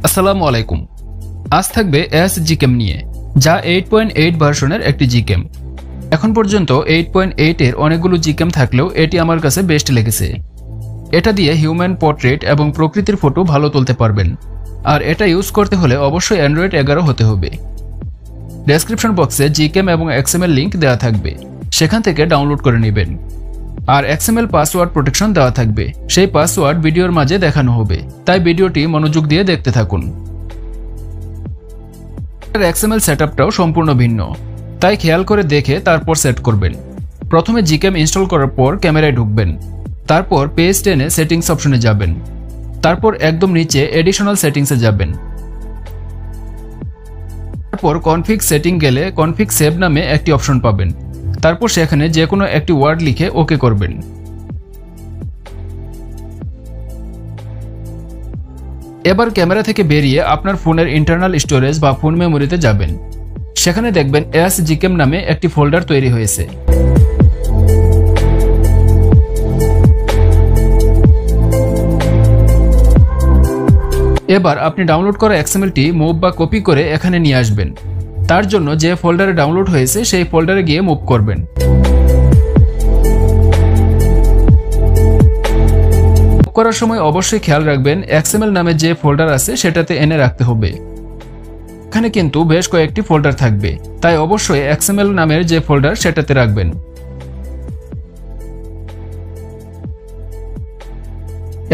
আসসালামু আলাইকুম। আজ থাকবে Sgcam নিয়ে, যা 8.8 ভার্সনের একটি Gcam। এখন পর্যন্ত 8.8 এর অনেকগুলো Gcam থাকলেও এটি আমার কাছে বেস্ট লেগেছে। এটা দিয়ে হিউম্যান পোর্ট্রেট এবং প্রকৃতির ফটো ভালো তুলতে পারবেন, আর এটা ইউজ করতে হলে অবশ্যই অ্যান্ড্রয়েড 11 হতে হবে। ডেসক্রিপশন বক্সে Gcam এবং XML লিঙ্ক দেওয়া থাকবে, সেখান থেকে ডাউনলোড করে নেবেন। আর XML পাসওয়ার্ড প্রোটেকশন দেওয়া থাকবে, সেই পাসওয়ার্ড ভিডিওর মাঝে দেখানো হবে, তাই ভিডিওটি মনোযোগ দিয়ে দেখতে থাকুন। XML সেটআপটাও সম্পূর্ণ ভিন্ন, তাই খেয়াল করে দেখে তারপর সেট করবেন। প্রথমে Gcam ইনস্টল করার পর ক্যামেরায় ঢুকবেন, তারপর পেজ টেনে সেটিংস অপশনে যাবেন, তারপর একদম নিচে এডিশনাল সেটিংসে যাবেন, তারপর কনফিগ সেটিং গেলে কনফিগ সেভ নামে একটি অপশন পাবেন। তারপর সেখানে যে কোনো একটি ওয়ার্ড লিখে ওকে করবেন। এবার ক্যামেরা থেকে বেরিয়ে আপনার ফোনের ইন্টারনাল স্টোরেজ বা ফোন মেমোরিতে যাবেন। সেখানে দেখবেন Sgcam নামে একটি ফোল্ডার তৈরি হয়েছে। এবার আপনি ডাউনলোড করা XMLটি মুভ বা কপি করে এখানে নিয়ে আসবেন। তার জন্য যে ফোল্ডারে ডাউনলোড হয়েছে সেই ফোল্ডারে গিয়ে মুভ করবেন। মুভ করার সময় অবশ্যই খেয়াল রাখবেন XML নামে যে ফোল্ডার আছে সেটাতে এনে রাখতে হবে। এখানে কিন্তু বেশ কয়েকটি ফোল্ডার থাকবে, তাই অবশ্যই XML নামের যে ফোল্ডার সেটাতে রাখবেন।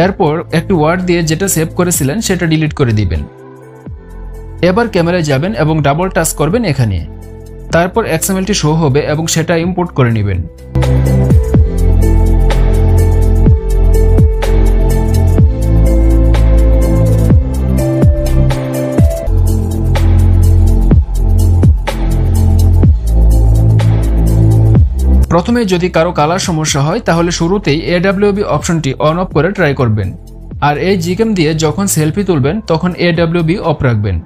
এরপর একটি ওয়ার্ড দিয়ে যেটা সেভ করেছিলেন সেটা ডিলিট করে দিবেন। এবার ক্যামেরায় যাবেন এবং ডাবল টাচ করবেন এখানে, তারপর XMLটি শো হবে এবং সেটা ইম্পোর্ট করে নেবেন। প্রথমে যদি কারো কালার সমস্যা হয় তাহলে শুরুতেই AWB অপশনটি অন অফ করে ট্রাই করবেন, আর এই Gcam দিয়ে যখন সেলফি তুলবেন তখন AWB অফ রাখবেন,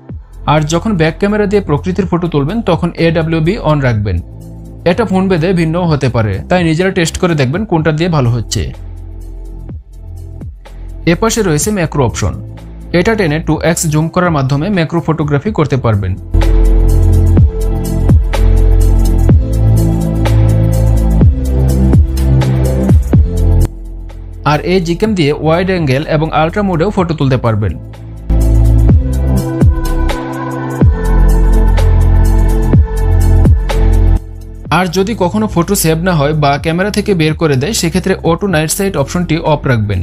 আর যখন ব্যাক ক্যামেরা দিয়ে প্রকৃতির ফটো তুলবেন তখন AWB অন রাখবেন। এটা ফোন ভেদে ভিন্ন হতে পারে, তাই নিজেরা টেস্ট করে দেখবেন কোনটা দিয়ে ভালো হচ্ছে। এপাশে রয়েছে ম্যাক্রো অপশন, এটা টেনে 2x জুম করার মাধ্যমে ম্যাক্রো ফটোগ্রাফি করতে পারবেন। আর এই Gcam দিয়ে ওয়াইড অ্যাঙ্গেল এবং আলট্রা মোডেও ফটো তুলতে পারবেন। আর যদি কখনো ফটো সেভ না হয় বা ক্যামেরা থেকে বের করে দেয় সেক্ষেত্রে অটো নাইট সাইট অপশনটি অফ রাখবেন।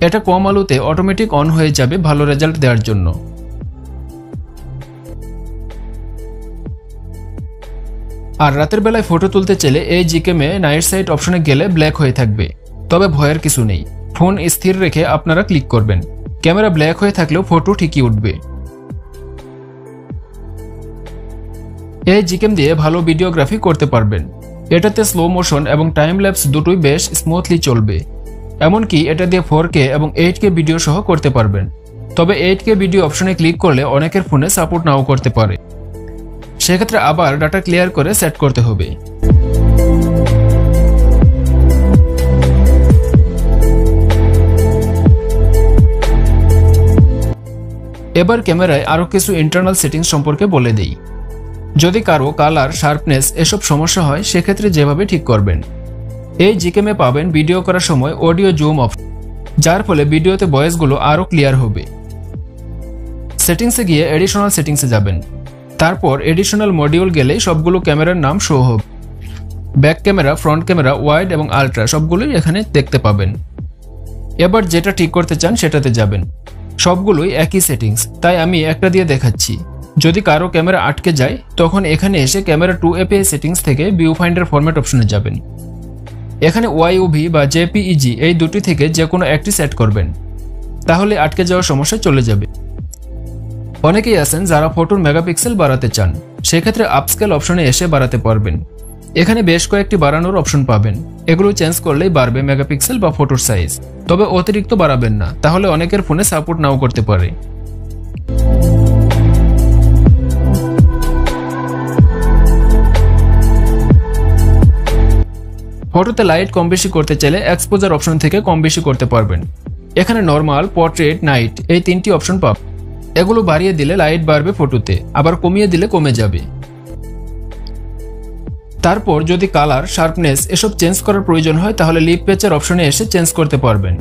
এটা কম আলোতে অটোমেটিক অন হয়ে যাবে ভালো রেজাল্ট দেওয়ার জন্য। আর রাতের বেলায় ফটো তুলতে চাইলে এই Gcam এ নাইট সাইট অপশনে গেলে ব্ল্যাক হয়ে থাকবে, তবে ভয়ের কিছু নেই। ফোন স্থির রেখে আপনারা ক্লিক করবেন, ক্যামেরা ব্ল্যাক হয়ে থাকলেও ফটো ঠিকই উঠবে। এই Gcam দিয়ে ভালো ভিডিওগ্রাফি করতে পারবেন। এটাতে স্লো মোশন এবং টাইম ল্যাপস দুটোই বেশ স্মুথলি চলবে। এমনকি এটা দিয়ে 4K এবং 8K ভিডিও সহ করতে পারবেন, তবে 8K ভিডিও অপশনে ক্লিক করলে অনেকের ফোনে সাপোর্ট নাও করতে পারে, সেক্ষেত্রে আবার ডাটা ক্লিয়ার করে সেট করতে হবে। এবার ক্যামেরায় আরও কিছু ইন্টারনাল সেটিংস সম্পর্কে বলে দেই। যদি কারো কালার, শার্পনেস এসব সমস্যা হয় সেক্ষেত্রে যেভাবে ঠিক করবেন। এই Gcam এ পাবেন ভিডিও করার সময় অডিও জুম অপশন, যার ফলে ভিডিওতে ভয়েসগুলো আরও ক্লিয়ার হবে। সেটিংসে গিয়ে এডিশনাল সেটিংসে যাবেন, তারপর এডিশনাল মডিউল গেলে সবগুলো ক্যামেরার নাম শো হবে। Back camera, front camera, wide এবং আলট্রা সবগুলোই এখানে দেখতে পাবেন। এবার যেটা ঠিক করতে চান সেটাতে যাবেন। সবগুলোই একই সেটিংস, তাই আমি একটা দিয়ে দেখাচ্ছি। যদি কারো ক্যামেরা আটকে যায় তখন এখানে এসে ক্যামেরা 2API সেটিংস থেকে ভিউ ফাইন্ডার ফরম্যাট অপশনে যাবেন। এখানে YOV বা JPEG এই দুটি থেকে যে কোনো একটি সেট করবেন, তাহলে আটকে যাওয়ার সমস্যা চলে যাবে। অনেকেই আছেন যারা ফটোর মেগাপিক্সেল বাড়াতে চান, সেক্ষেত্রে আপস্কেল অপশনে এসে বাড়াতে পারবেন। এখানে বেশ কয়েকটি বাড়ানোর অপশন পাবেন, এগুলো চেঞ্জ করলেই বাড়বে মেগাপিক্সেল বা ফটোর সাইজ, তবে অতিরিক্ত বাড়াবেন না, তাহলে অনেকের ফোনে সাপোর্ট নাও করতে পারে। ফটোতে লাইট কম বেশি করতে চাইলে এক্সপোজার অপশন থেকে কম বেশি করতে পারবেন। এখানে নরমাল, পোর্ট্রেট, নাইট এই তিনটি অপশন পাবেন। এগুলো বাড়িয়ে দিলে লাইট বাড়বে ফটোতে, আবার কমিয়ে দিলে কমে যাবে। তারপর যদি কালার, শার্পনেস এসব চেঞ্জ করার প্রয়োজন হয় তাহলে লিপ প্যাচের অপশনে এসে চেঞ্জ করতে পারবেন।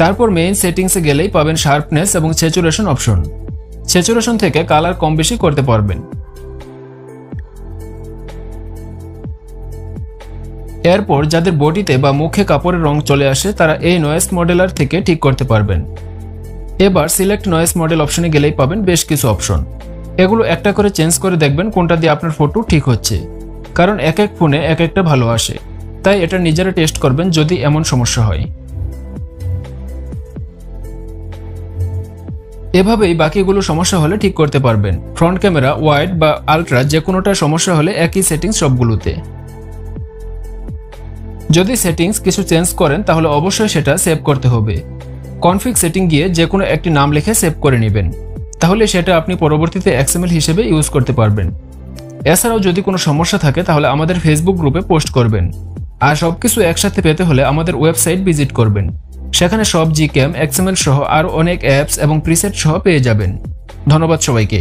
তারপর মেইন সেটিংসে গেলেই পাবেন শার্পনেস এবং স্যাচুরেশন অপশন। স্যাচুরেশন থেকে কালার কম বেশি করতে পারবেন। এরপর যাদের বডিতে বা মুখে কাপড়ের রং চলে আসে তারা এই নয়েজ মডেলার থেকে ঠিক করতে পারবেন। এবার সিলেক্ট নয়েজ মডেল অপশনে গেলেই পাবেন বেশ কিছু অপশন। এগুলো একটা করে চেঞ্জ করে দেখবেন কোনটা দিয়ে আপনার ফটো ঠিক হচ্ছে, কারণ এক এক ফোনে এক একটা ভালো আসে, তাই এটা নিজেরা টেস্ট করবেন যদি এমন সমস্যা হয়। এভাবেই বাকিগুলো সমস্যা হলে ঠিক করতে পারবেন। ফ্রন্ট ক্যামেরা, ওয়াইড বা আলট্রা যে কোনোটা সমস্যা হলে একই সেটিংস সবগুলোতে। যদি সেটিংস কিছু চেঞ্জ করেন তাহলে অবশ্যই সেটা সেভ করতে হবে। কনফিগ সেটিং গিয়ে যে কোনো একটি নাম লিখে সেভ করে নেবেন, তাহলে সেটা আপনি পরবর্তীতে XML হিসেবে ইউজ করতে পারবেন। এছাড়াও যদি কোনো সমস্যা থাকে তাহলে আমাদের ফেসবুক গ্রুপে পোস্ট করবেন। আর সবকিছু একসাথে পেতে হলে আমাদের ওয়েবসাইট ভিজিট করবেন। সেখানে সব Gcam XML সহ আরও অনেক অ্যাপস এবং প্রিসেট সহ পেয়ে যাবেন। ধন্যবাদ সবাইকে।